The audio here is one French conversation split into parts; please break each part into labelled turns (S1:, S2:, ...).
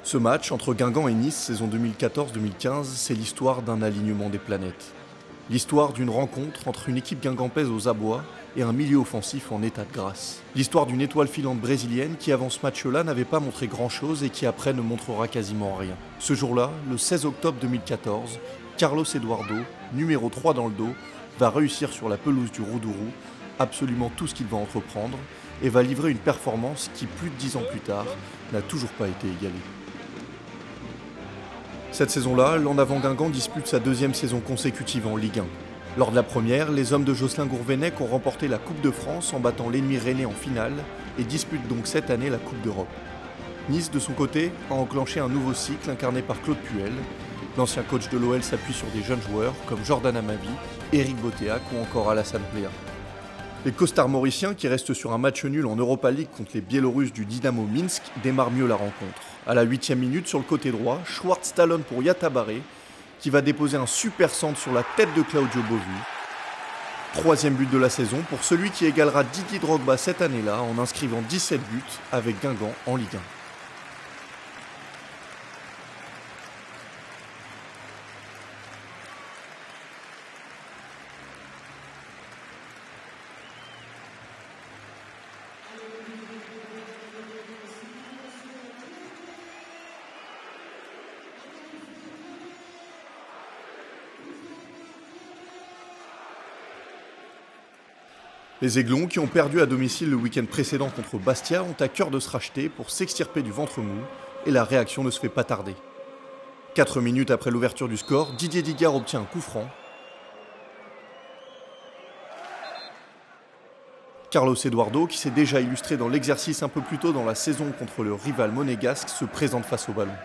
S1: Ce match entre Guingamp et Nice, saison 2014-2015, c'est l'histoire d'un alignement des planètes. L'histoire d'une rencontre entre une équipe guingampaise aux abois et un milieu offensif en état de grâce. L'histoire d'une étoile filante brésilienne qui avant ce match-là n'avait pas montré grand-chose et qui après ne montrera quasiment rien. Ce jour-là, le 16 octobre 2014, Carlos Eduardo, numéro 3 dans le dos, va réussir sur la pelouse du Roudourou absolument tout ce qu'il va entreprendre et va livrer une performance qui, plus de 10 ans plus tard, n'a toujours pas été égalée. Cette saison-là, l'En Avant Guingamp dispute sa deuxième saison consécutive en Ligue 1. Lors de la première, les hommes de Jocelyn Gourvenec ont remporté la Coupe de France en battant l'ennemi rennais en finale et disputent donc cette année la Coupe d'Europe. Nice, de son côté, a enclenché un nouveau cycle incarné par Claude Puel. L'ancien coach de l'OL s'appuie sur des jeunes joueurs comme Jordan Amavi, Éric Botéac ou encore Alassane Plea. Les costards mauriciens, qui restent sur un match nul en Europa League contre les Biélorusses du Dynamo Minsk, démarrent mieux la rencontre. À la 8e minute, sur le côté droit, Schwartz talonne pour Yatabaré, qui va déposer un super centre sur la tête de Claudio Bovu. Troisième but de la saison pour celui qui égalera Didier Drogba cette année-là en inscrivant 17 buts avec Guingamp en Ligue 1. Les Aiglons, qui ont perdu à domicile le week-end précédent contre Bastia, ont à cœur de se racheter pour s'extirper du ventre mou, et la réaction ne se fait pas tarder. 4 minutes après l'ouverture du score, Didier Digard obtient un coup franc. Carlos Eduardo, qui s'est déjà illustré dans l'exercice un peu plus tôt dans la saison contre le rival monégasque, se présente face au ballon.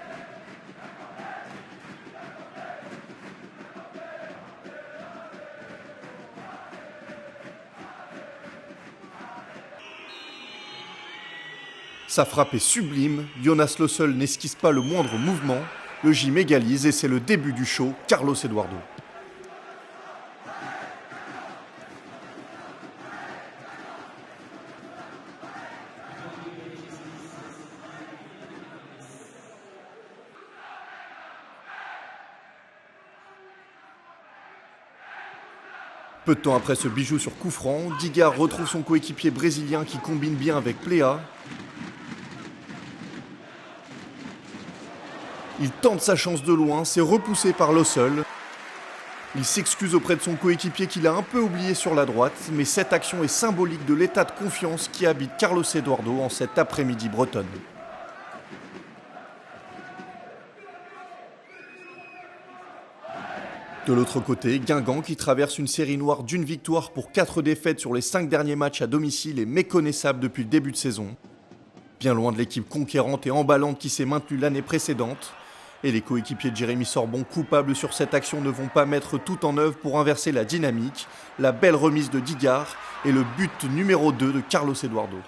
S1: Sa frappe est sublime, Jonas Lössl n'esquisse pas le moindre mouvement, le gym égalise et c'est le début du show, Carlos Eduardo. Peu de temps après ce bijou sur coup franc, Digard retrouve son coéquipier brésilien qui combine bien avec Plea. Il tente sa chance de loin, c'est repoussé par Lössl. Il s'excuse auprès de son coéquipier qu'il a un peu oublié sur la droite, mais cette action est symbolique de l'état de confiance qui habite Carlos Eduardo en cet après-midi bretonne. De l'autre côté, Guingamp, qui traverse une série noire d'une victoire pour 4 défaites sur les 5 derniers matchs à domicile, est méconnaissable depuis le début de saison. Bien loin de l'équipe conquérante et emballante qui s'est maintenue l'année précédente. Et les coéquipiers de Jérémy Sorbon, coupables sur cette action, ne vont pas mettre tout en œuvre pour inverser la dynamique, la belle remise de Digard et le but numéro 2 de Carlos Eduardo.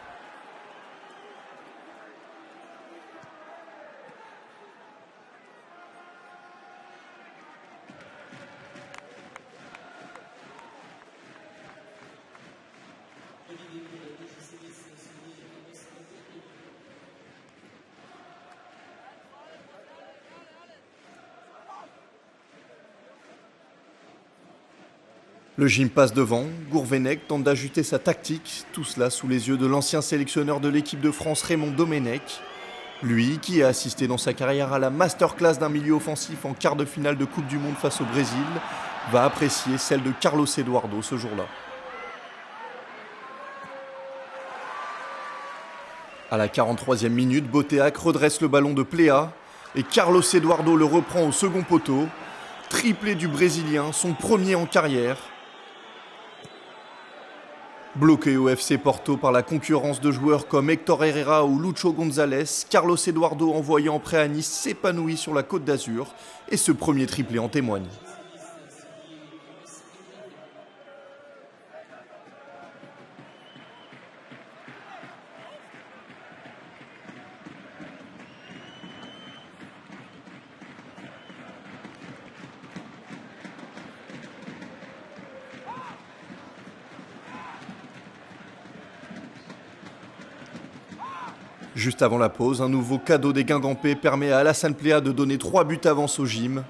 S1: Le gym passe devant, Gourvenec tente d'ajuster sa tactique, tout cela sous les yeux de l'ancien sélectionneur de l'équipe de France Raymond Domenech. Lui, qui a assisté dans sa carrière à la masterclass d'un milieu offensif en quart de finale de Coupe du Monde face au Brésil, va apprécier celle de Carlos Eduardo ce jour-là. À la 43e minute, Botéac redresse le ballon de Plea et Carlos Eduardo le reprend au second poteau. Triplé du Brésilien, son premier en carrière. Bloqué au FC Porto par la concurrence de joueurs comme Héctor Herrera ou Lucho González, Carlos Eduardo, envoyé en prêt à Nice, s'épanouit sur la Côte d'Azur et ce premier triplé en témoigne. Juste avant la pause, un nouveau cadeau des Guingampais permet à Alassane Pléa de donner 3 buts d'avance au gym.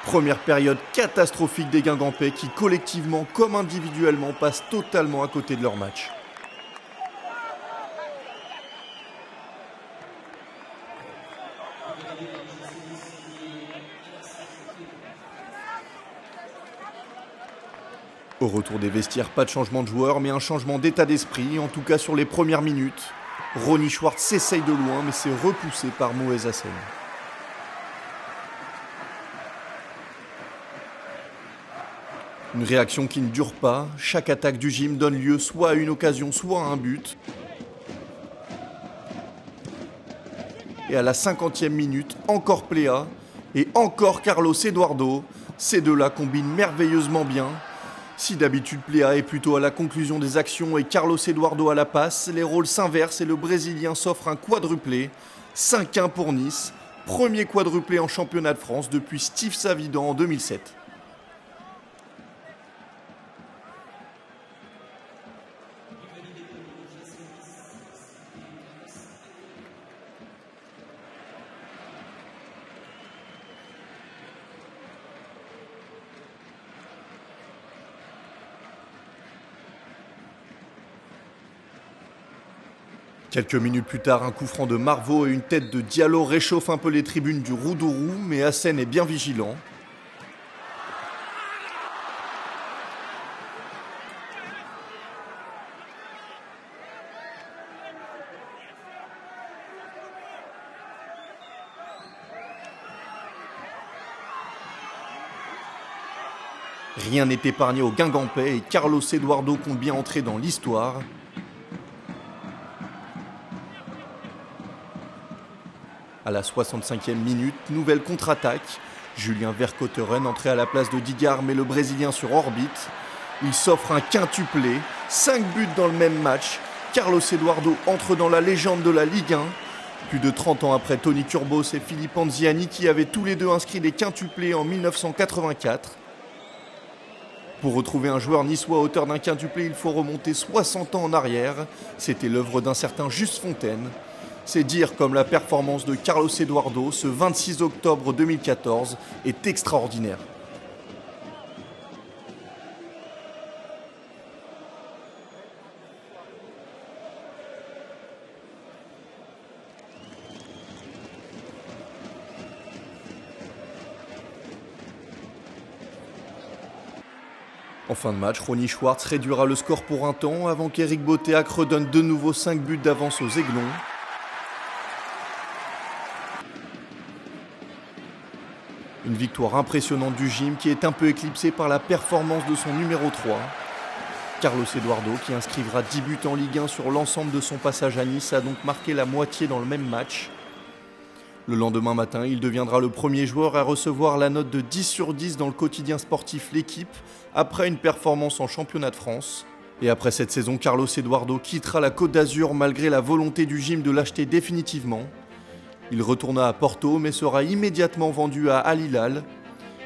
S1: Première période catastrophique des Guingampais qui, collectivement comme individuellement, passent totalement à côté de leur match. Au retour des vestiaires, pas de changement de joueur, mais un changement d'état d'esprit, en tout cas sur les premières minutes. Ronny Schwartz s'essaye de loin, mais c'est repoussé par Moez Hassen. Une réaction qui ne dure pas, chaque attaque du gym donne lieu soit à une occasion, soit à un but. Et à la 50e minute, encore Pléa, et encore Carlos Eduardo. Ces deux-là combinent merveilleusement bien. Si d'habitude Pléa est plutôt à la conclusion des actions et Carlos Eduardo à la passe, les rôles s'inversent et le Brésilien s'offre un quadruplé. 5-1 pour Nice, premier quadruplé en championnat de France depuis Steve Savidan en 2007. Quelques minutes plus tard, un coup franc de Marveau et une tête de Diallo réchauffent un peu les tribunes du Roudourou, mais Hassen est bien vigilant. Rien n'est épargné aux Guingampais et Carlos Eduardo compte bien entrer dans l'histoire. À la 65e minute, nouvelle contre-attaque. Julien Vercotteren entrait à la place de Digard, mais le Brésilien sur orbite. Il s'offre un quintuplé, 5 buts dans le même match. Carlos Eduardo entre dans la légende de la Ligue 1. Plus de 30 ans après Tony Kurbos et Philippe Anziani qui avaient tous les deux inscrit des quintuplés en 1984. Pour retrouver un joueur niçois auteur d'un quintuplé, il faut remonter 60 ans en arrière. C'était l'œuvre d'un certain Juste Fontaine. C'est dire comme la performance de Carlos Eduardo ce 26 octobre 2014 est extraordinaire. En fin de match, Ronny Schwartz réduira le score pour un temps avant qu'Éric Botéac redonne de nouveau 5 buts d'avance aux Aiglons. Une victoire impressionnante du gym qui est un peu éclipsée par la performance de son numéro 3. Carlos Eduardo, qui inscrivra 10 buts en Ligue 1 sur l'ensemble de son passage à Nice, a donc marqué la moitié dans le même match. Le lendemain matin, il deviendra le premier joueur à recevoir la note de 10 sur 10 dans le quotidien sportif L'Équipe, après une performance en championnat de France. Et après cette saison, Carlos Eduardo quittera la Côte d'Azur malgré la volonté du gym de l'acheter définitivement. Il retourna à Porto mais sera immédiatement vendu à Al Hilal.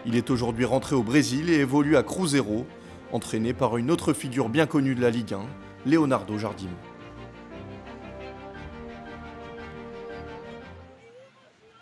S1: Il est aujourd'hui rentré au Brésil et évolue à Cruzeiro, entraîné par une autre figure bien connue de la Ligue 1, Leonardo Jardim.